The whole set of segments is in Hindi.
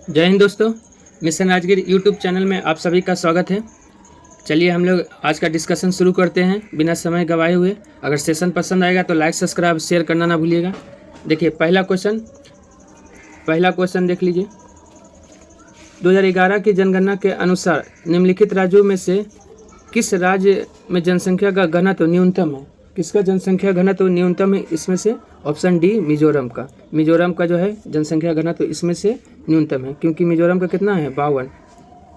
जय हिंद दोस्तों, मिशन राजगीर यूट्यूब चैनल में आप सभी का स्वागत है। चलिए हम लोग आज का डिस्कशन शुरू करते हैं बिना समय गवाए हुए। अगर सेशन पसंद आएगा तो लाइक सब्सक्राइब शेयर करना ना भूलिएगा। देखिए पहला क्वेश्चन देख लीजिए। 2011 की जनगणना के अनुसार निम्नलिखित राज्यों में से किस राज्य में जनसंख्या का घनत्व न्यूनतम है? किसका जनसंख्या घनत्व न्यूनतम है? इसमें से ऑप्शन डी मिजोरम का। मिजोरम का जो है जनसंख्या घनत्व इसमें से न्यूनतम है, क्योंकि मिजोरम का कितना है 52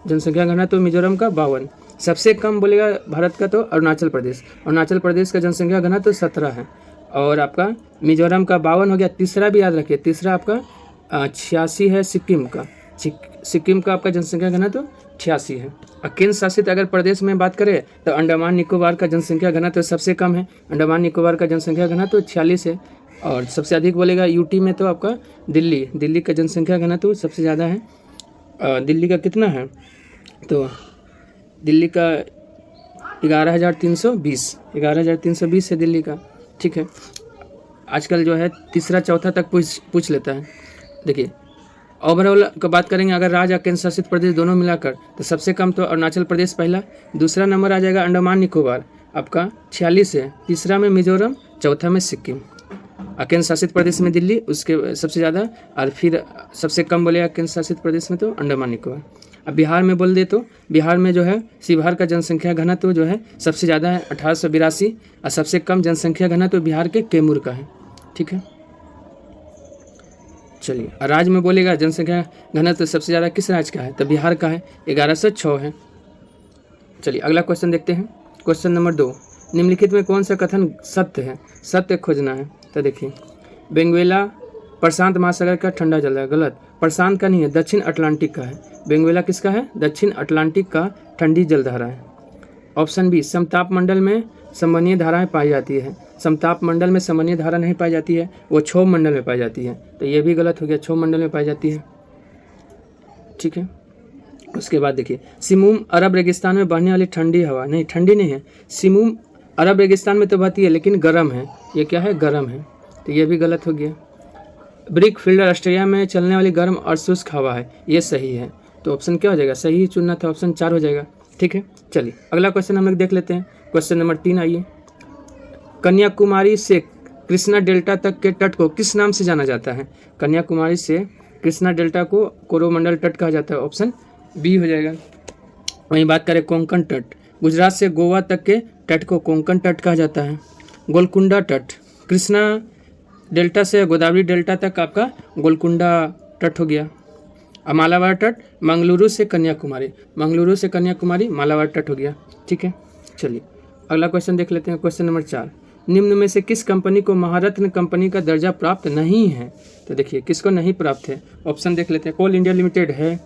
जनसंख्या घनत्व मिजोरम का 52। सबसे कम बोलेगा भारत का तो अरुणाचल प्रदेश का जनसंख्या घनत्व 17 है, और आपका मिजोरम का 52 हो गया। तीसरा भी याद रखिए, तीसरा आपका 86 है सिक्किम का आपका जनसंख्या घनत्व 86 है। और केंद्र शासित अगर प्रदेश में बात करें तो अंडमान निकोबार का जनसंख्या घनत्व सबसे कम है, अंडमान निकोबार का जनसंख्या घनत्व 46 है। और सबसे अधिक बोलेगा यूटी में तो आपका दिल्ली का जनसंख्या घनत्व सबसे ज़्यादा है। दिल्ली का कितना है? तो दिल्ली का 11,320 है दिल्ली का। ठीक है, आजकल जो है तीसरा चौथा तक पूछ लेता है। देखिए ओवरऑल का बात करेंगे, अगर राज्य और केंद्र शासित प्रदेश दोनों मिलाकर तो सबसे कम तो अरुणाचल प्रदेश पहला, दूसरा नंबर आ जाएगा अंडमान निकोबार आपका 46 है, तीसरा में मिजोरम, चौथा में सिक्किम, और केंद्र शासित प्रदेश में दिल्ली उसके सबसे ज़्यादा, और फिर सबसे कम बोलेगा केंद्र शासित प्रदेश में तो अंडमान निकोबार। अब बिहार में बोल दे तो बिहार में जो है शिवहर का जनसंख्या घनत्व जो है सबसे ज़्यादा है 1882, और सबसे कम जनसंख्या घनत्व बिहार के कैमूर का है। ठीक है, चलिए राज्य में बोलेगा जनसंख्या घनत्व सबसे ज़्यादा किस राज्य का है? तो बिहार का है, 1106 है। चलिए अगला क्वेश्चन देखते हैं। क्वेश्चन नंबर 2, निम्नलिखित में कौन सा कथन सत्य है? सत्य खोजना है। तो देखिए वेनेजुएला प्रशांत महासागर का ठंडा जल है, गलत। प्रशांत का नहीं है, दक्षिण अटलांटिक का है। वेनेजुएला किसका है? दक्षिण अटलांटिक का ठंडी जलधारा है। ऑप्शन बी, समताप मंडल में संवहनीय धाराएं पाई जाती है। समताप मंडल में संवहनीय धारा नहीं पाई जाती है, वो क्षोभ मंडल में पाई जाती है। तो ये भी गलत हो गया, क्षोभ मंडल में पाई जाती है। ठीक है, उसके बाद देखिए सिमूम अरब रेगिस्तान में बहने वाली ठंडी हवा, नहीं ठंडी नहीं है, सिमूम अरब रेगिस्तान में तो बहती है लेकिन गर्म है। ये क्या है? गर्म है, तो ये भी गलत हो गया। ब्रिक फील्डर ऑस्ट्रेलिया में चलने वाली गर्म और शुष्क हवा है, ये सही है। तो ऑप्शन क्या हो जाएगा? सही ही चुनना था, ऑप्शन 4 हो जाएगा। ठीक है, चलिए अगला क्वेश्चन हम लोग देख लेते हैं। क्वेश्चन नंबर 3 आइए। कन्याकुमारी से कृष्णा डेल्टा तक के तट को किस नाम से जाना जाता है? कन्याकुमारी से कृष्णा डेल्टा को कोरोमंडल तट कहा जाता है, ऑप्शन बी हो जाएगा। वहीं बात करें कोंकण तट, गुजरात से गोवा तक के तट को कोंकण तट कहा जाता है। गोलकुंडा तट, कृष्णा डेल्टा से गोदावरी डेल्टा तक आपका गोलकुंडा तट हो गया। मालाबार तट मंगलुरु से कन्याकुमारी मालाबार तट हो गया। ठीक है, चलिए अगला क्वेश्चन देख लेते हैं। क्वेश्चन नंबर 4, निम्न में से किस कंपनी को महारत्न कंपनी का दर्जा प्राप्त नहीं है? तो देखिए किसको नहीं प्राप्त है, ऑप्शन देख लेते हैं। कोल इंडिया लिमिटेड है,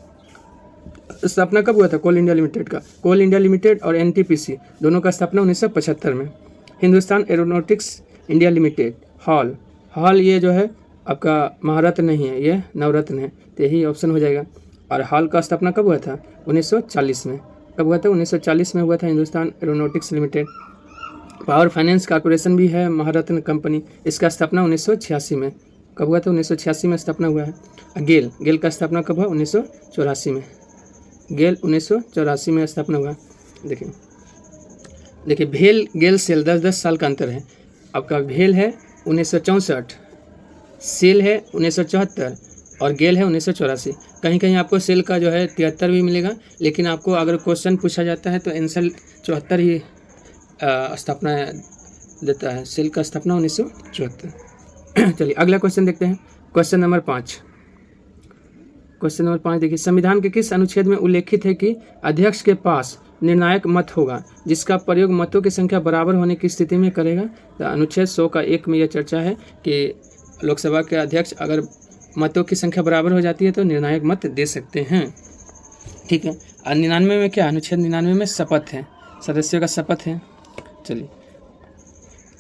स्थापना कब हुआ था कोल इंडिया लिमिटेड का? कोल इंडिया लिमिटेड और एनटीपीसी दोनों का स्थापना 1975 में। Hindustan aeronautics India limited, hall ये जो है आपका महारत्न नहीं है, ये नवरत्न है, तो यही ऑप्शन हो जाएगा। और हॉल का स्थापना कब हुआ था? 1940 में। कब हुआ था? 1940 में हुआ था Hindustan aeronautics limited. Power finance corporation भी है महारत्न कंपनी, इसका स्थापना 1986 में। कब हुआ था? 1986 में स्थापना हुआ है। गेल का स्थापना कब हुआ? 1984 में। गेल 1984 में स्थापना हुआ। देखिए भेल गेल सेल 10 साल का अंतर है। आपका भेल है 1964, सेल है 1974 और गेल है 1984। कहीं कहीं आपको सेल का जो है 73 भी मिलेगा, लेकिन आपको अगर क्वेश्चन पूछा जाता है तो आंसर 74 ही स्थापना देता है। सेल का स्थापना 1974। चलिए अगला क्वेश्चन देखते हैं। क्वेश्चन नंबर 5 देखिए, संविधान के किस अनुच्छेद में उल्लेखित है कि अध्यक्ष के पास निर्णायक मत होगा जिसका प्रयोग मतों की संख्या बराबर होने की स्थिति में करेगा? तो अनुच्छेद 100 का 1 में यह चर्चा है कि लोकसभा के अध्यक्ष अगर मतों की संख्या बराबर हो जाती है तो निर्णायक मत दे सकते हैं। ठीक है, और 99 में क्या? अनुच्छेद 99 में शपथ है, सदस्यों का शपथ है। चलिए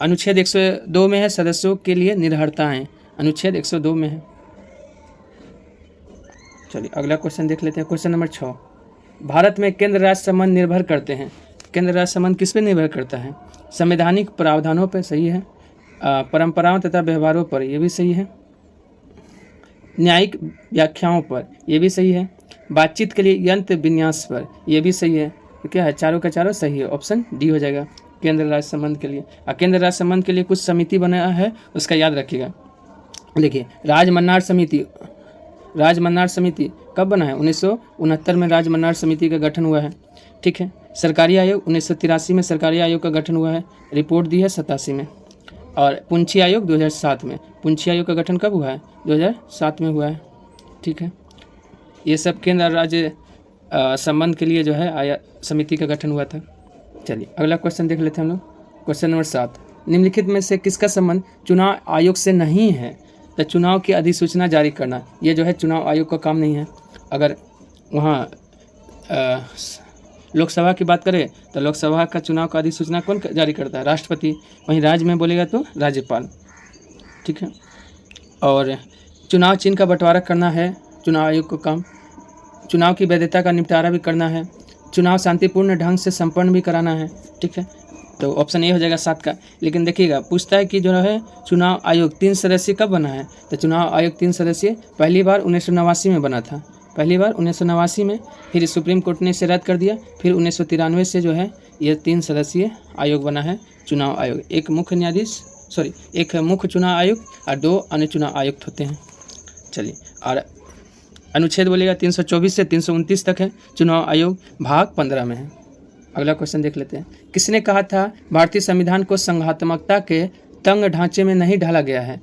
अनुच्छेद 102 में है सदस्यों के लिए निर्भरताएं, अनुच्छेद 102 में है। चलिए अगला क्वेश्चन देख लेते हैं। क्वेश्चन नंबर 6, भारत में केंद्र राज्य संबंध निर्भर करते हैं। केंद्र राज्य संबंध किस पे निर्भर करता है? संवैधानिक प्रावधानों पर, सही है। परंपराओं तथा व्यवहारों पर, यह भी सही है। न्यायिक व्याख्याओं पर, ये भी सही है। बातचीत के लिए यंत्र विन्यास पर, ये भी सही है। तो क्या है, चारों का चारों सही है, ऑप्शन डी हो जाएगा। केंद्र राज्य संबंध के लिए, और केंद्र राज्य संबंध के लिए कुछ समिति बना है, उसका याद रखिएगा। देखिए, राजमन्नार समिति कब बना है? 1969 में राजमन्नार समिति का गठन हुआ है। ठीक है। सरकारी आयोग 1983 में सरकारी आयोग का गठन हुआ है, रिपोर्ट दी है 87 में। और पुंछी आयोग 2007 में। पुंछी आयोग का गठन कब हुआ है? 2007 में हुआ है। ठीक है। ये सब केंद्र और राज्य संबंध के लिए जो है समिति का गठन हुआ था। चलिए अगला क्वेश्चन देख लेते हैं हम लोग। क्वेश्चन नंबर 7, निम्नलिखित में से किसका संबंध चुनाव आयोग से नहीं है? तो चुनाव की अधिसूचना जारी करना, ये जो है चुनाव आयोग का काम नहीं है। अगर वहाँ लोकसभा की बात करें तो लोकसभा का चुनाव का अधिसूचना कौन जारी करता है? राष्ट्रपति। वहीं राज्य में बोलेगा तो राज्यपाल। ठीक है। और चुनाव चिन्ह का बंटवारा करना है चुनाव आयोग का काम। चुनाव की वैधता का निपटारा भी करना है। चुनाव शांतिपूर्ण ढंग से संपन्न भी कराना है। ठीक है। तो ऑप्शन ए हो जाएगा 7 का। लेकिन देखिएगा, पूछता है कि जो है चुनाव आयोग 3 सदस्यीय कब बना है? तो चुनाव आयोग 3 सदस्यीय पहली बार 1989 में बना था। पहली बार 1989 में, फिर सुप्रीम कोर्ट ने इसे रद्द कर दिया। फिर 1993 से जो है ये 3 सदस्यीय आयोग बना है चुनाव आयोग। एक मुख्य चुनाव आयुक्त और 2 अन्य चुनाव आयुक्त होते हैं। चलिए, और अनुच्छेद बोलेगा 324 से 329 तक है चुनाव आयोग, भाग 15 में है। अगला क्वेश्चन देख लेते हैं। किसने कहा था भारतीय संविधान को संघात्मकता के तंग ढांचे में नहीं ढाला गया है?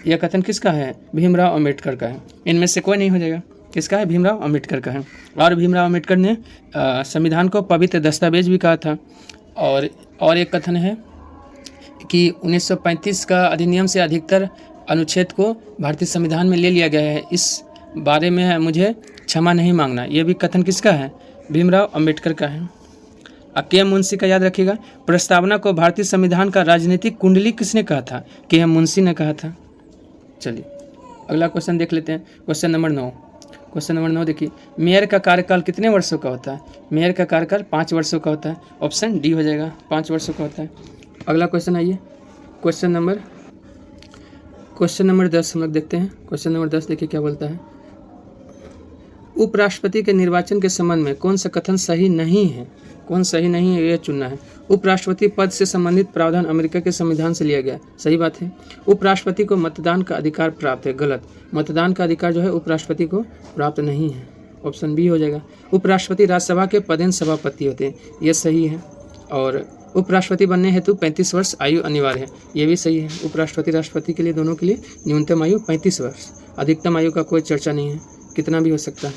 यह कथन किसका है? भीमराव अम्बेडकर का है। इनमें से कोई नहीं हो जाएगा। किसका है? भीमराव अम्बेडकर का है। और भीमराव अम्बेडकर ने संविधान को पवित्र दस्तावेज भी कहा था। और एक कथन है कि 1935 का अधिनियम से अधिकतर अनुच्छेद को भारतीय संविधान में ले लिया गया है, इस बारे में मुझे क्षमा नहीं मांगना। यह भी कथन किसका है? भीमराव अम्बेडकर का है। के एम मुंशी का याद रखिएगा। प्रस्तावना को भारतीय संविधान का राजनीतिक कुंडली किसने कहा था? के एम मुंशी ने कहा था। चलिए अगला क्वेश्चन देख लेते हैं। क्वेश्चन नंबर 9 देखिए, मेयर का कार्यकाल कितने वर्षों का होता है? मेयर का कार्यकाल 5 वर्षों का होता है। ऑप्शन डी हो जाएगा, 5 वर्षों का होता है। अगला क्वेश्चन आइए, क्वेश्चन नंबर 10 हम लोग देखते हैं। क्वेश्चन नंबर 10 देखिए क्या बोलता है। उपराष्ट्रपति के निर्वाचन के संबंध में कौन सा कथन सही नहीं है? कौन सही नहीं है, यह चुनना है। उपराष्ट्रपति पद से संबंधित प्रावधान अमेरिका के संविधान से लिया गया, सही बात है। उपराष्ट्रपति को मतदान का अधिकार प्राप्त है, गलत। मतदान का अधिकार जो है उपराष्ट्रपति को प्राप्त नहीं है, ऑप्शन बी हो जाएगा। उपराष्ट्रपति राज्यसभा के पदेन सभापति होते हैं, यह सही है। और उपराष्ट्रपति बनने हेतु 35 वर्ष आयु अनिवार्य है, ये भी सही है। उपराष्ट्रपति राष्ट्रपति के लिए दोनों के लिए न्यूनतम आयु 35 वर्ष, अधिकतम आयु का कोई चर्चा नहीं है, कितना भी हो सकता है।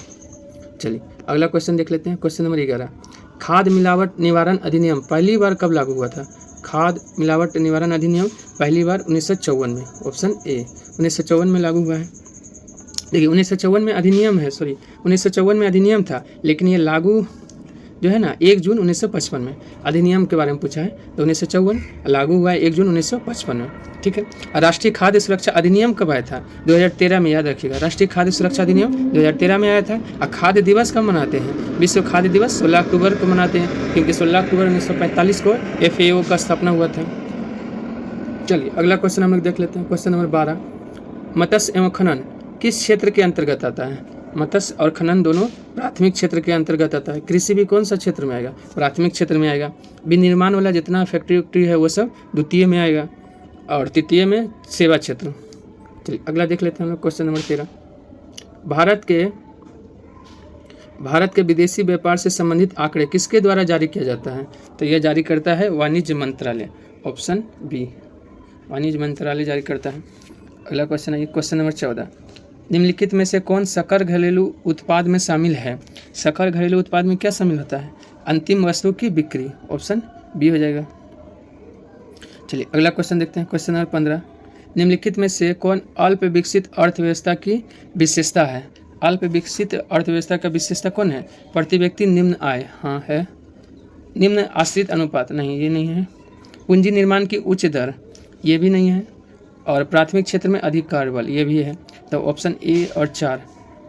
चलिए अगला क्वेश्चन देख लेते हैं। क्वेश्चन नंबर 11, खाद्य मिलावट निवारण अधिनियम पहली बार कब लागू हुआ था? खाद्य मिलावट निवारण अधिनियम पहली बार 1954 में, ऑप्शन ए 1954 में लागू हुआ है। देखिए 1954 में अधिनियम है, 1954 में अधिनियम था, लेकिन ये लागू जो है ना 1 जून 1955 में। अधिनियम के बारे में पूछा है तो 1954, लागू हुआ है 1 जून 1955 में। ठीक है। राष्ट्रीय खाद्य सुरक्षा अधिनियम कब आया था? 2013 में, याद रखिएगा। राष्ट्रीय खाद्य सुरक्षा अधिनियम 2013 में आया था। और खाद्य दिवस कब मनाते हैं? विश्व खाद्य दिवस 16 अक्टूबर को मनाते हैं, क्योंकि 16 अक्टूबर 1945 को FAO का स्थापना हुआ था। चलिए अगला क्वेश्चन हम लोग देख लेते हैं। क्वेश्चन नंबर 12, मत्स्य एवं खनन किस क्षेत्र के अंतर्गत आता है? मत्स्य और खनन दोनों प्राथमिक क्षेत्र के अंतर्गत आता है। कृषि भी कौन सा क्षेत्र में आएगा? प्राथमिक क्षेत्र में आएगा। विनिर्माण वाला जितना फैक्ट्री है वो सब द्वितीय में आएगा, और तृतीय में सेवा क्षेत्र। चलिए अगला देख लेते हैं हम लोग। क्वेश्चन नंबर 13, भारत के विदेशी व्यापार से संबंधित आंकड़े किसके द्वारा जारी किया जाता है? तो यह जारी करता है वाणिज्य मंत्रालय, ऑप्शन बी, वाणिज्य मंत्रालय जारी करता है। अगला क्वेश्चन है क्वेश्चन नंबर 14, निम्नलिखित में से कौन सकल घरेलू उत्पाद में शामिल है? सकल घरेलू उत्पाद में क्या शामिल होता है? अंतिम वस्तु की बिक्री, ऑप्शन बी हो जाएगा। चलिए अगला क्वेश्चन देखते हैं। क्वेश्चन नंबर 15, निम्नलिखित में से कौन अल्प विकसित अर्थव्यवस्था की विशेषता है? अल्प विकसित अर्थव्यवस्था का विशेषता कौन है? प्रति व्यक्ति निम्न आय, हाँ है। निम्न आश्रित अनुपात, नहीं ये नहीं है। पूंजी निर्माण की उच्च दर, ये भी नहीं है। और प्राथमिक क्षेत्र में अधिक कार्यबल, ये भी है। तो ऑप्शन ए और 4,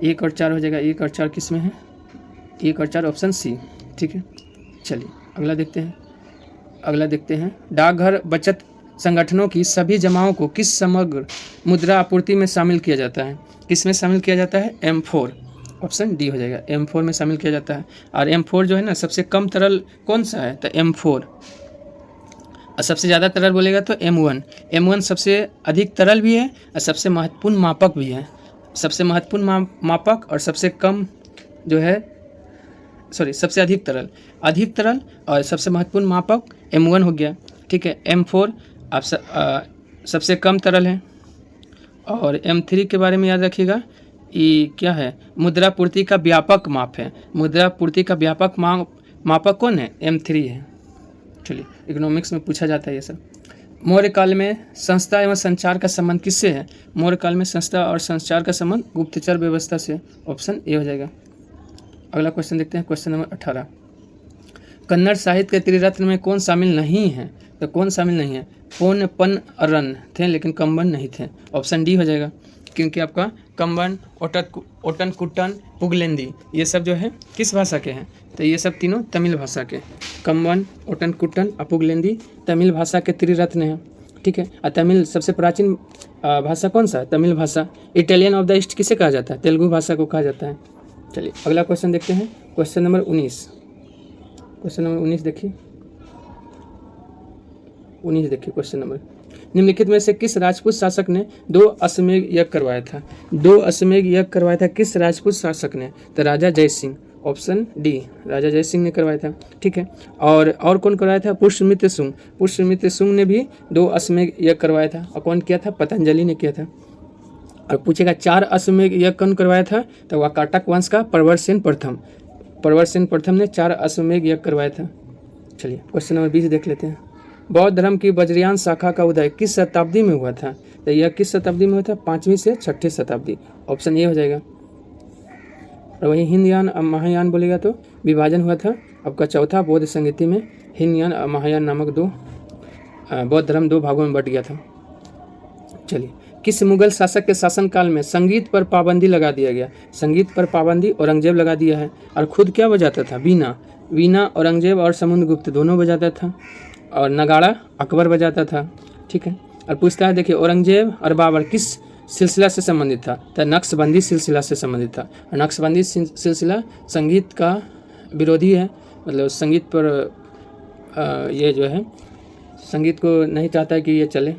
1 और 4 हो जाएगा। 1 और 4 किस में है? 1 और 4 ऑप्शन सी, ठीक है। चलिए अगला देखते हैं। डाकघर बचत संगठनों की सभी जमाओं को किस समग्र मुद्रा आपूर्ति में शामिल किया जाता है? किस में शामिल किया जाता है? M4, ऑप्शन डी हो जाएगा, M4 में शामिल किया जाता है। और M4 जो है ना सबसे कम तरल कौन सा है? तो M4। और सबसे ज़्यादा तरल बोलेगा तो M1। M1 सबसे अधिक तरल भी है और सबसे महत्वपूर्ण मापक भी है। सबसे महत्वपूर्ण मापक और सबसे कम जो है, सॉरी, सबसे अधिक तरल और सबसे महत्वपूर्ण मापक M1 हो गया, ठीक है। M4 आप सबसे कम तरल है। और M3 के बारे में याद रखिएगा, ये क्या है? मुद्रापूर्ति का व्यापक माप है। मुद्रापूर्ति का व्यापक मापक कौन है? M3 है। चलिए, इकोनॉमिक्स में पूछा जाता है ये सब। मौर्य काल में संस्था एवं संचार का संबंध किससे है? मौर्य काल में संस्था और संचार का संबंध गुप्तचर व्यवस्था से, ऑप्शन ए हो जाएगा। अगला क्वेश्चन देखते हैं, क्वेश्चन नंबर 18। कन्नड़ साहित्य के त्रिरत्न में कौन शामिल नहीं है? तो कौन शामिल नहीं है? पोन पन रन थे लेकिन कंबन नहीं थे, ऑप्शन डी हो जाएगा। क्योंकि आपका कंबन, ओटन कुट्टन, पुगलेंदी ये सब जो है किस भाषा के हैं? तो ये सब तीनों तमिल भाषा के। कंबन, ओटन कुट्टन और पुगलेंदी तमिल भाषा के त्रिरत्न हैं, ठीक है। और तमिल सबसे प्राचीन भाषा कौन सा है? तमिल भाषा। इटालियन ऑफ द ईस्ट किसे कहा जाता है? तेलुगु भाषा को कहा जाता है। चलिए, अगला क्वेश्चन देखते हैं, क्वेश्चन नंबर 19। क्वेश्चन नंबर 19 देखिए, 19 देखिए क्वेश्चन नंबर। निम्नलिखित में से किस राजपूत शासक ने 2 अश्वमेध यज्ञ करवाया था? 2 अश्वमेध यज्ञ करवाया था किस राजपूत शासक ने? तो राजा जय सिंह, ऑप्शन डी, राजा जय सिंह ने करवाया था, ठीक है। और कौन करवाया था? पुष्यमित्र शुंग। पुष्यमित्र शुंग ने भी 2 अश्वमेध यज्ञ करवाया था। और कौन किया था? पतंजलि ने किया था। और पूछेगा 4 अश्वमेध यज्ञ कौन करवाया था? तो वह काटक वंश का प्रवरसेन प्रथम ने 4 अश्वमेध यज्ञ करवाया था। चलिए, क्वेश्चन नंबर 20 देख लेते हैं। बौद्ध धर्म की वज्रयान शाखा का उदय किस शताब्दी में हुआ था? तो यह किस शताब्दी में हुआ था? 5वीं से 6ठी शताब्दी, ऑप्शन ए हो जाएगा। और वही हिंदयान और महायान बोलेगा तो विभाजन हुआ था आपका चौथा बौद्ध संगति में। हिंदयान और महायान नामक 2 बौद्ध धर्म 2 भागों में बट गया था। चलिए, किस मुगल शासक के शासनकाल में संगीत पर पाबंदी लगा दिया गया? संगीत पर पाबंदी औरंगजेब लगा दिया है। और खुद क्या बजाता था? वीणा औरंगजेब और समुद्रगुप्त दोनों बजाता था। और नगाड़ा अकबर बजाता था, ठीक है। और पूछता है, देखिए, औरंगजेब और बाबर किस सिलसिला से संबंधित था? तो नक्शबंदी सिलसिला से संबंधित था। और नक्शबंदी सिलसिला संगीत का विरोधी है, मतलब संगीत पर ये जो है संगीत को नहीं चाहता है कि ये चले,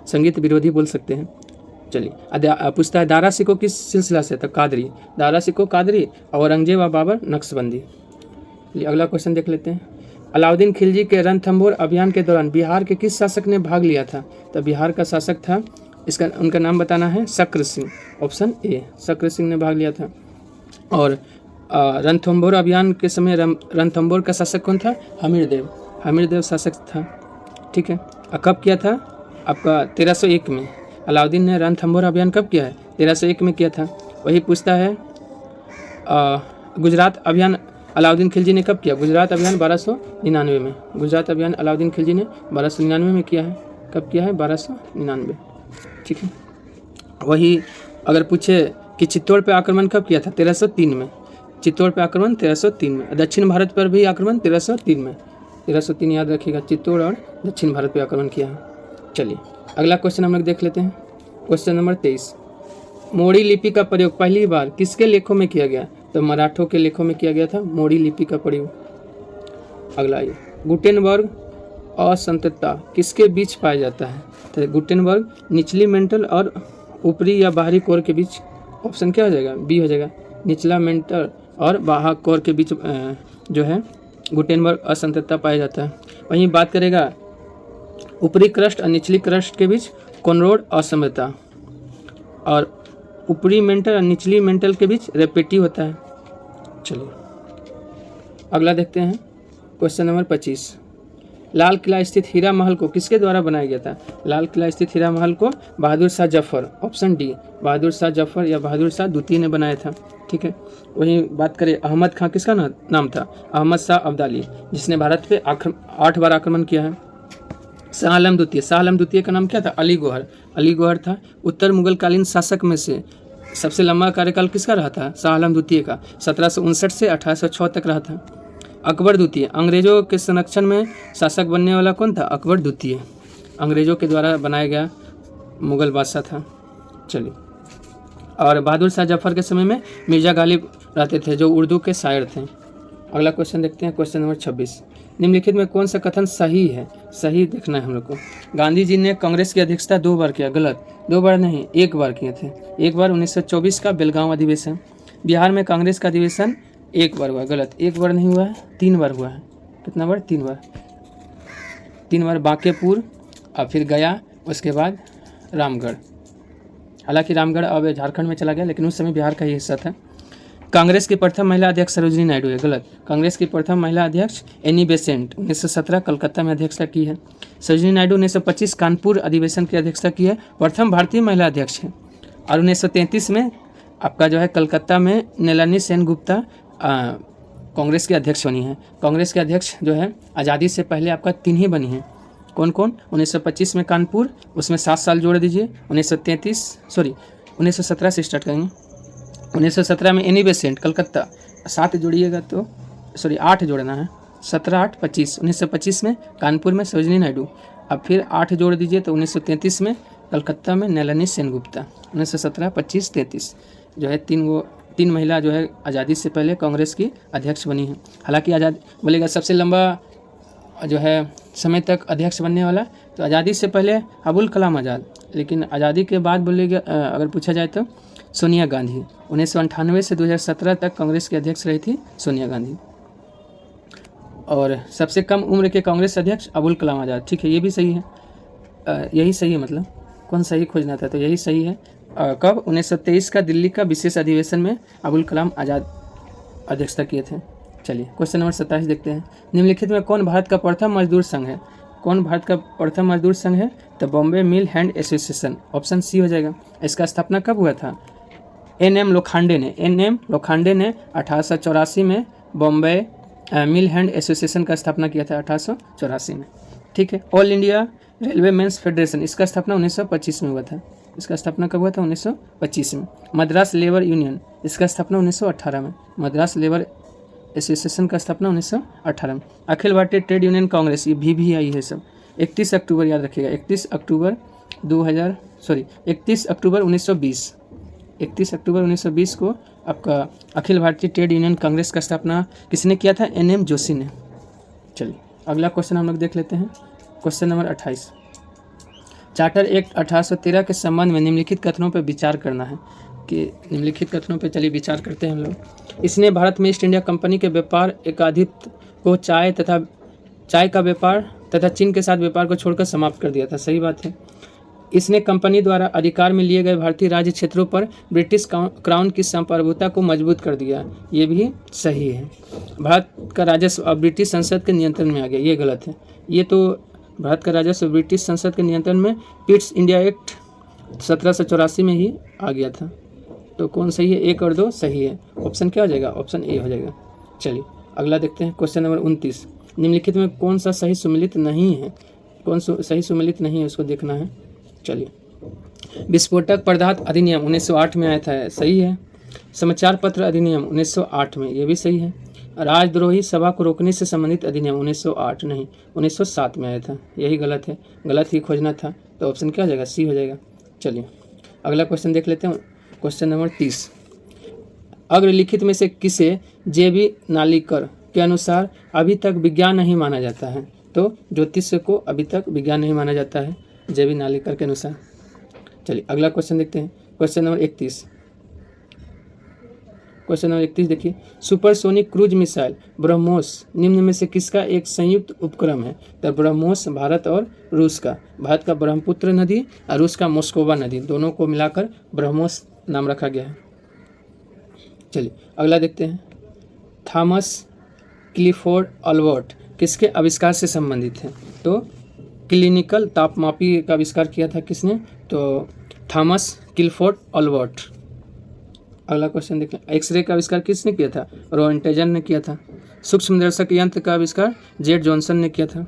संगीत विरोधी बोल सकते हैं। चलिए, पूछता है दारा सिको किस सिलसिला से? तो कादरी। दारा सिको कादरी और औरंगजेब और बाबर नक्शबंदी। अगला क्वेश्चन देख लेते हैं। अलाउद्दीन खिलजी के रणथंभौर अभियान के दौरान बिहार के किस शासक ने भाग लिया था? तो बिहार का शासक था, उनका नाम बताना है, शक्र सिंह, ऑप्शन ए, शक्र सिंह ने भाग लिया था। और रणथंभौर अभियान के समय रणथंभौर का शासक कौन था? हमीरदेव शासक था, ठीक है। और कब किया था? आपका 1301 में। अलाउद्दीन ने रणथंभौर अभियान कब किया है? 1301 में किया था। वही पूछता है गुजरात अभियान अलाउद्दीन खिलजी ने कब किया? गुजरात अभियान 1299 में। गुजरात अभियान अलाउद्दीन खिलजी ने 1299 में किया है। कब किया है? 1299, ठीक है। वही अगर पूछे कि चित्तौड़ पे आक्रमण कब किया था? 1303 में। चित्तौड़ पे आक्रमण 1303 में। दक्षिण भारत पर भी आक्रमण 1303 में। 1303 याद रखिएगा, चित्तौड़ और दक्षिण भारत पे आक्रमण किया है। चलिए, अगला क्वेश्चन हम लोग देख लेते हैं, क्वेश्चन नंबर 23। मोड़ी लिपि का प्रयोग पहली बार किसके लेखों में किया गया? तो मराठों के लेखों में किया गया था मोड़ी लिपि का प्रयोग। अगला ये गुटेनबर्ग असंततता किसके बीच पाया जाता है? तो गुटेनबर्ग निचली मेंटल और ऊपरी या बाहरी कोर के बीच, ऑप्शन क्या हो जाएगा? बी हो जाएगा। निचला मेंटल और बाहर कोर के बीच जो है गुटेनबर्ग असंततता पाया जाता है। वहीं बात करेगा ऊपरी क्रस्ट और निचली क्रस्ट के बीच कॉनरोड असमता, और ऊपरी मेंटल और निचली मेंटल के बीच रेपेटिव होता है। चलिए, अगला देखते हैं, क्वेश्चन नंबर 25। लाल किला स्थित हीरा महल को किसके द्वारा बनाया गया था? लाल किला स्थित हीरा महल को बहादुर शाह जफर, ऑप्शन डी, बहादुर शाह जफर या बहादुर शाह द्वितीय ने बनाया था, ठीक है। वहीं बात करें अहमद खां, किसका नाम था? अहमद शाह अब्दाली, जिसने भारत पे 8 बार आक्रमण किया है। शाह आलम द्वितीय का नाम क्या था? अली गौहर था। उत्तर मुगल कालीन शासक में से सबसे लंबा कार्यकाल किसका रहा था? शाह आलम द्वितीय का, 1759 से 1806 तक रहा था। अकबर द्वितीय, अंग्रेजों के संरक्षण में शासक बनने वाला कौन था? अकबर द्वितीय, अंग्रेजों के द्वारा बनाया गया मुगल बादशाह था। चलिए, और बहादुर शाह जफर के समय में मिर्जा गालिब रहते थे जो उर्दू के शायर थे। अगला क्वेश्चन देखते हैं, क्वेश्चन नंबर 26, निम्नलिखित में कौन सा कथन सही है? सही देखना है हम लोग को। गांधी जी ने कांग्रेस की अध्यक्षता 2 बार किया। गलत, 2 बार नहीं, 1 बार किए थे। एक बार 1924 का बेलगांव अधिवेशन। बिहार में कांग्रेस का अधिवेशन 1 बार हुआ। गलत, 1 बार नहीं हुआ है, 3 बार हुआ है। कितना बार? 3 बार। 3 बार बांकेपुर और फिर गया, उसके बाद रामगढ़। हालांकि रामगढ़ अब झारखंड में चला गया, लेकिन उस समय बिहार का ही हिस्सा था। कांग्रेस की प्रथम महिला अध्यक्ष सरोजिनी नायडू है। गलत, कांग्रेस की प्रथम महिला अध्यक्ष एनी बेसेंट 1917 कलकत्ता में अध्यक्षता की है। सरोजिनी नायडू 1925 कानपुर अधिवेशन की अध्यक्षता की है, प्रथम भारतीय महिला अध्यक्ष है। और 1933 में आपका जो है कलकत्ता में नलिनी सेनगुप्ता कांग्रेस के अध्यक्ष बनी है। कांग्रेस के अध्यक्ष जो है आज़ादी से पहले आपका 3 ही बनी हैं। कौन कौन? 1925 में कानपुर, उसमें 7 साल जोड़ दीजिए। 1917 से स्टार्ट करेंगे। 1917 में एनी बेसेंट कलकत्ता, 7 जोड़िएगा तो 8 जोड़ना है, 17, 8, 25। 1925 में कानपुर में सरोजिनी नायडू, अब फिर 8 जोड़ दीजिए तो 1933 में कलकत्ता में नलिनी सेनगुप्ता। 1917, 25, 33 जो है 3 महिला जो है आज़ादी से पहले कांग्रेस की अध्यक्ष बनी है। हालांकि आज़ाद बोलेगा सबसे लंबा जो है समय तक अध्यक्ष बनने वाला, तो आज़ादी से पहले अबुल कलाम आज़ाद, लेकिन आज़ादी के बाद बोलेगा अगर पूछा जाए तो सोनिया गांधी। 1998 से 2017 तक कांग्रेस की अध्यक्ष रही थी सोनिया गांधी। और सबसे कम उम्र के कांग्रेस अध्यक्ष अबुल कलाम आज़ाद। ठीक है, ये भी सही है, यही सही है, मतलब कौन सही खोजना था तो यही सही है। कब? 1923 का दिल्ली का विशेष अधिवेशन में अबुल कलाम आज़ाद अध्यक्षता किए थे। चलिए, क्वेश्चन नंबर 27 देखते हैं, निम्नलिखित में कौन भारत का प्रथम मजदूर संघ है? कौन भारत का प्रथम मजदूर संघ है? तो बॉम्बे मिल हैंड एसोसिएशन, ऑप्शन सी हो जाएगा। इसका स्थापना कब हुआ था? एन.एम. लोखंडे ने 1884 में बॉम्बे मिल हैंड एसोसिएशन का स्थापना किया था, 1884 में। ठीक है। All India railway men's federation, इसका स्थापना 1925 में हुआ था। इसका स्थापना कब हुआ था? 1925 में। मद्रास लेबर यूनियन, इसका स्थापना 1918 में। मद्रास लेबर एसोसिएशन का स्थापना 1918 में। अखिल भारतीय ट्रेड यूनियन कांग्रेस, ये VVI है सब, 31 अक्टूबर याद रखिएगा, 31 अक्टूबर 1920, 31 अक्टूबर 1920 को आपका अखिल भारतीय ट्रेड यूनियन कांग्रेस का स्थापना किसने किया था? NM जोशी ने। चलिए, अगला क्वेश्चन हम लोग देख लेते हैं, क्वेश्चन नंबर 28। चार्टर एक्ट 1813 के संबंध में निम्नलिखित कथनों पर विचार करना है कि निम्नलिखित कथनों पर चलिए विचार करते हैं हम लोग। इसने भारत में ईस्ट इंडिया कंपनी के व्यापार एकाधिपत्य को चाय का व्यापार तथा चीन के साथ व्यापार को छोड़कर समाप्त कर दिया था। सही बात है। इसने कंपनी द्वारा अधिकार में लिए गए भारतीय राज्य क्षेत्रों पर ब्रिटिश क्राउन की संप्रभुता को मजबूत कर दिया। ये भी सही है। भारत का राजस्व अब ब्रिटिश संसद के नियंत्रण में आ गया। ये गलत है। ये तो भारत का राजस्व ब्रिटिश संसद के नियंत्रण में पिट्स इंडिया एक्ट 1784 में ही आ गया था। तो कौन सही है? 1 और 2 सही है। ऑप्शन क्या हो जाएगा? ऑप्शन ए हो जाएगा। चलिए, अगला देखते हैं, क्वेश्चन नंबर 29। निम्नलिखित में कौन सा सही सुमेलित नहीं है? कौन सही सुमेलित नहीं है उसको देखना है। चलिए, विस्फोटक पदार्थ अधिनियम 1908 में आया था, सही है। समाचार पत्र अधिनियम 1908 में, ये भी सही है। राजद्रोही सभा को रोकने से संबंधित अधिनियम 1908 नहीं 1907 में आया था, यही गलत है। गलत ही खोजना था, तो ऑप्शन क्या हो जाएगा? सी हो जाएगा। चलिए, अगला क्वेश्चन देख लेते हैं, क्वेश्चन नंबर 30। अग्रलिखित में से किसे JB नालिकर के अनुसार अभी तक विज्ञान नहीं माना जाता है? तो ज्योतिष को अभी तक विज्ञान नहीं माना जाता है JB नालिकर के अनुसार। चलिए, अगला क्वेश्चन देखते हैं, क्वेश्चन नंबर 31। क्वेश्चन नंबर 31 देखिए, सुपरसोनिक क्रूज मिसाइल ब्रह्मोस निम्न में से किसका एक संयुक्त उपक्रम है? तो ब्रह्मोस भारत और रूस का, भारत का ब्रह्मपुत्र नदी और रूस का मोस्कोवा नदी, दोनों को मिलाकर ब्रह्मोस नाम रखा गया है। चलिए, अगला देखते हैं, थॉमस क्लिफोर्ड अल्बर्ट किसके आविष्कार से संबंधित है? तो क्लिनिकल तापमापी का आविष्कार किया था किसने? तो थॉमस क्लिफोर्ड अल्बर्ट। अगला क्वेश्चन देखते हैं, एक्सरे का आविष्कार किसने किया था? रोएंटजन ने किया था। सूक्ष्मदर्शक यंत्र का आविष्कार जेड जॉनसन ने किया था।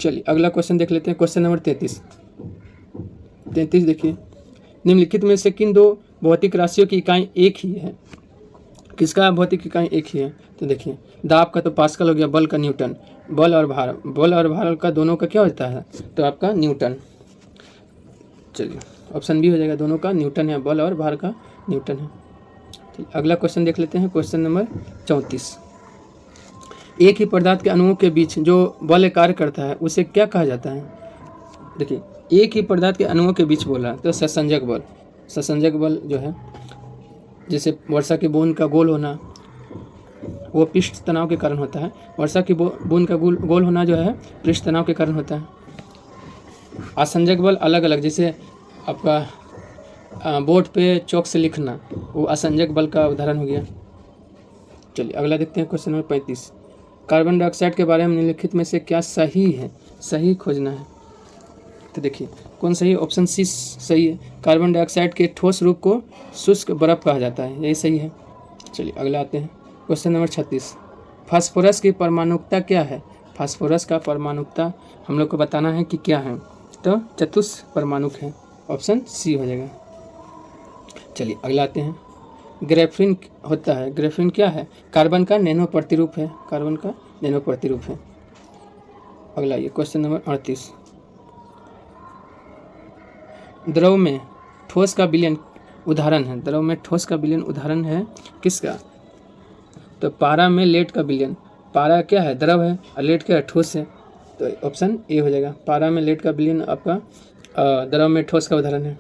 चलिए, अगला क्वेश्चन देख लेते हैं, क्वेश्चन नंबर 33 देखिए, निम्नलिखित में से किन 2 भौतिक राशियों की इकाई एक ही है? किसका भौतिक इकाई एक ही है? तो देखिए दाब का तो पास्कल हो गया, बल का न्यूटन। बल और भार का दोनों का क्या होता है? तो आपका न्यूटन। चलिए ऑप्शन बी हो जाएगा, दोनों का न्यूटन है, बल और भार का न्यूटन है। ठीक, अगला क्वेश्चन देख लेते हैं, क्वेश्चन नंबर 34। एक ही पदार्थ के अणुओं के बीच जो बल कार्य करता है उसे क्या कहा जाता है? देखिए एक ही पदार्थ के अणुओं के बीच बोला तो ससंजक बल। ससंजक बल जो है, जैसे वर्षा की बूंद का गोल होना, वो पृष्ठ तनाव के कारण होता है। वर्षा की बूंद का गोल होना जो है पृष्ठ तनाव के कारण होता है। असंजक बल अलग अलग, जैसे आपका बोर्ड पे चौक से लिखना, वो असंजक बल का उदाहरण हो गया। चलिए अगला देखते हैं, क्वेश्चन नंबर 35। कार्बन डाइऑक्साइड के बारे में निम्नलिखित में से क्या सही है? सही खोजना है। तो देखिए कौन सही? ऑप्शन सी सही है। कार्बन डाइऑक्साइड के ठोस रूप को शुष्क बर्फ कहा जाता है, यही सही है। चलिए अगला आते हैं, क्वेश्चन नंबर 36। फास्फोरस की परमाणुकता क्या है? फास्फोरस का परमाणुकता हम लोग को बताना है कि क्या है, तो चतुष्परमाणुक है, ऑप्शन सी हो जाएगा। चलिए अगला आते हैं, ग्रेफिन होता है। ग्रेफिन क्या है? कार्बन का नैनो प्रतिरूप है, कार्बन का नैनो प्रतिरूप है। अगला ये क्वेश्चन नंबर 38। द्रव में ठोस का विलयन उदाहरण है। द्रव में ठोस का विलयन उदाहरण है किसका? तो पारा में लेड का विलयन। पारा क्या है? द्रव है, और लेड क्या है? ठोस है, तो ऑप्शन ए हो जाएगा। पारा में लेड का विलयन आपका द्रव में ठोस का उदाहरण है।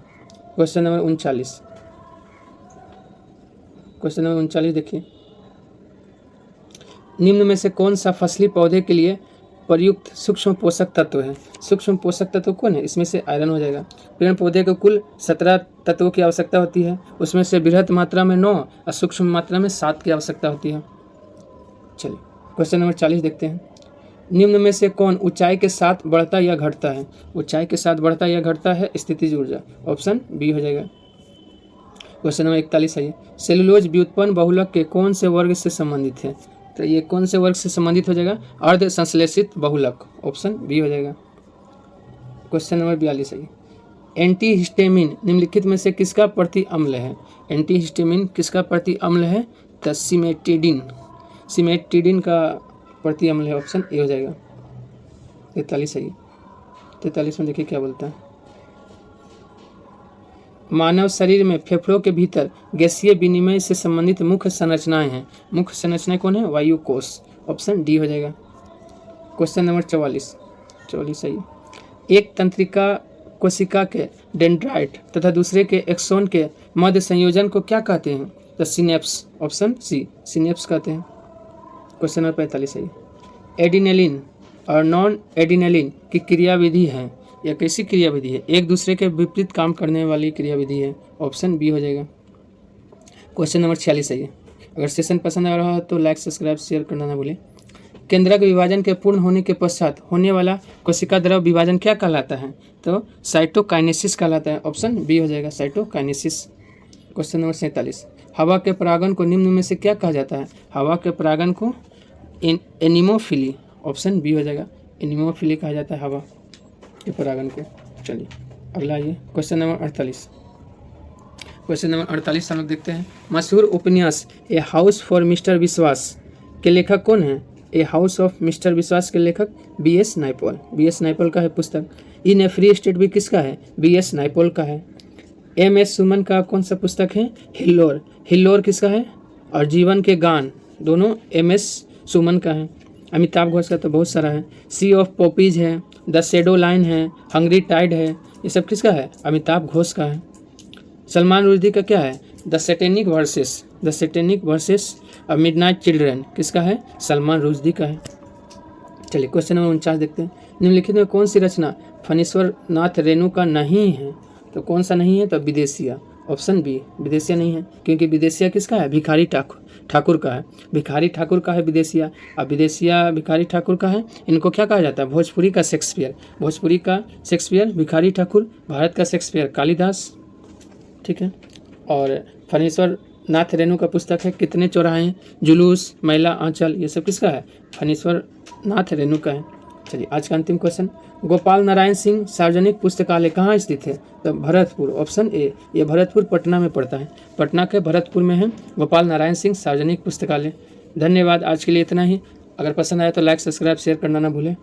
Question number 39। क्वेश्चन नंबर 39 देखिए, निम्न में से कौन सा फसली पौधे के लिए प्रयुक्त सूक्ष्म पोषक तत्व है? सूक्ष्म पोषक तत्व कौन है? इसमें से आयरन हो जाएगा। पेड़ पौधे को कुल 17 तत्वों की आवश्यकता होती है, उसमें से बृहत मात्रा में 9 और सूक्ष्म मात्रा में 7 की आवश्यकता होती है। चलिए क्वेश्चन नंबर 40 देखते हैं, निम्न में से कौन ऊंचाई के साथ बढ़ता या घटता है? ऊंचाई के साथ बढ़ता या घटता है स्थितिज ऊर्जा, ऑप्शन बी हो जाएगा। क्वेश्चन नंबर 41 है, सेलुलोज व्युत्पन्न बहुलक के कौन से वर्ग से संबंधित है? तो ये कौन से वर्ग से संबंधित हो जाएगा? अर्ध संश्लेषित बहुलक, ऑप्शन बी हो जाएगा। क्वेश्चन नंबर 42 है, एंटीहिस्टामिन निम्नलिखित में से किसका प्रति अम्ल है? एंटीहिस्टामिन किसका प्रति अम्ल है? तो सिमेटिडिन। सिमेटिडिन का प्रति अम्ल है, ऑप्शन ए हो जाएगा। 43 है, 43 में देखिए क्या बोलता है, मानव शरीर में फेफड़ों के भीतर गैसीय विनिमय से संबंधित मुख्य संरचनाएं हैं। मुख्य संरचनाएं कौन है? वायु कोश, ऑप्शन डी हो जाएगा। क्वेश्चन नंबर 44 है, एक तंत्रिका कोशिका के डेंड्राइट तथा दूसरे के एक्सोन के मध्य संयोजन को क्या कहते हैं? तो सिनेप्स, ऑप्शन सी सिनेप्स कहते हैं। क्वेश्चन नंबर 45 है, एडिनेलिन और नॉन एडिनेलिन की क्रियाविधि है, यह कैसी क्रियाविधि है? एक दूसरे के विपरीत काम करने वाली क्रियाविधि है, ऑप्शन बी हो जाएगा। क्वेश्चन नंबर 46 है, अगर सेशन पसंद आ रहा हो तो लाइक सब्सक्राइब शेयर करना ना भूलें। केंद्रक विभाजन के पूर्ण होने के पश्चात होने वाला कोशिका द्रव विभाजन क्या कहलाता है? तो साइटोकाइनेसिस कहलाता है, ऑप्शन बी हो जाएगा, साइटोकाइनेसिस। क्वेश्चन नंबर 47, हवा के परागन को निम्न में से क्या कहा जाता है? हवा के परागन को एनिमोफिली, ऑप्शन बी हो जाएगा, एनिमोफिली कहा जाता है हवा के परागन को। चलिए अगला ये क्वेश्चन नंबर 48। क्वेश्चन नंबर 48 हम लोग देखते हैं, मशहूर उपन्यास ए हाउस फॉर मिस्टर विश्वास के लेखक कौन है? ए हाउस ऑफ मिस्टर विश्वास के लेखक B.S. नायपॉल। B.S. नायपॉल का है पुस्तक। इन ए फ्री स्टेट भी किसका है? B.S. नायपॉल का है। M.S. सुमन का कौन सा पुस्तक है? हिल्लोर। हिल्लोर किसका है? और जीवन के गान दोनों M.S. सुमन का है। अमिताभ घोष का तो बहुत सारा है, सी ऑफ पॉपीज है, द शेडो लाइन है, हंग्री टाइड है, ये सब किसका है? अमिताभ घोष का है। सलमान रुश्दी का क्या है? The satanic versus, the satanic versus a midnight children किसका है? सलमान रुश्दी का है। चलिए क्वेश्चन नंबर 49 देखते हैं, निम्नलिखित में कौन सी रचना फणीश्वर नाथ रेणु का नहीं है? तो कौन सा नहीं है? तो विदेशिया, ऑप्शन बी विदेशिया नहीं है, क्योंकि विदेशिया किसका है? भिखारी ठाकुर का है। भिखारी ठाकुर का है विदेशिया, अब विदेशिया भिखारी ठाकुर का है। इनको क्या कहा जाता है? भोजपुरी का शेक्सपियर। भोजपुरी का शेक्सपियर भिखारी ठाकुर, भारत का शेक्सपियर कालिदास, ठीक है। और फणीश्वर नाथ रेणु का पुस्तक है कितने चौराहे, जुलूस, महिला आंचल, ये सब किसका है? फणीश्वर नाथ रेणु का है। चलिए आज का अंतिम क्वेश्चन, गोपाल नारायण सिंह सार्वजनिक पुस्तकालय कहाँ स्थित है? तो भरतपुर, ऑप्शन ए। ये भरतपुर पटना में पड़ता है। पटना के भरतपुर में है गोपाल नारायण सिंह सार्वजनिक पुस्तकालय। धन्यवाद, आज के लिए इतना ही। अगर पसंद आया तो लाइक, सब्सक्राइब, शेयर करना ना भूलें।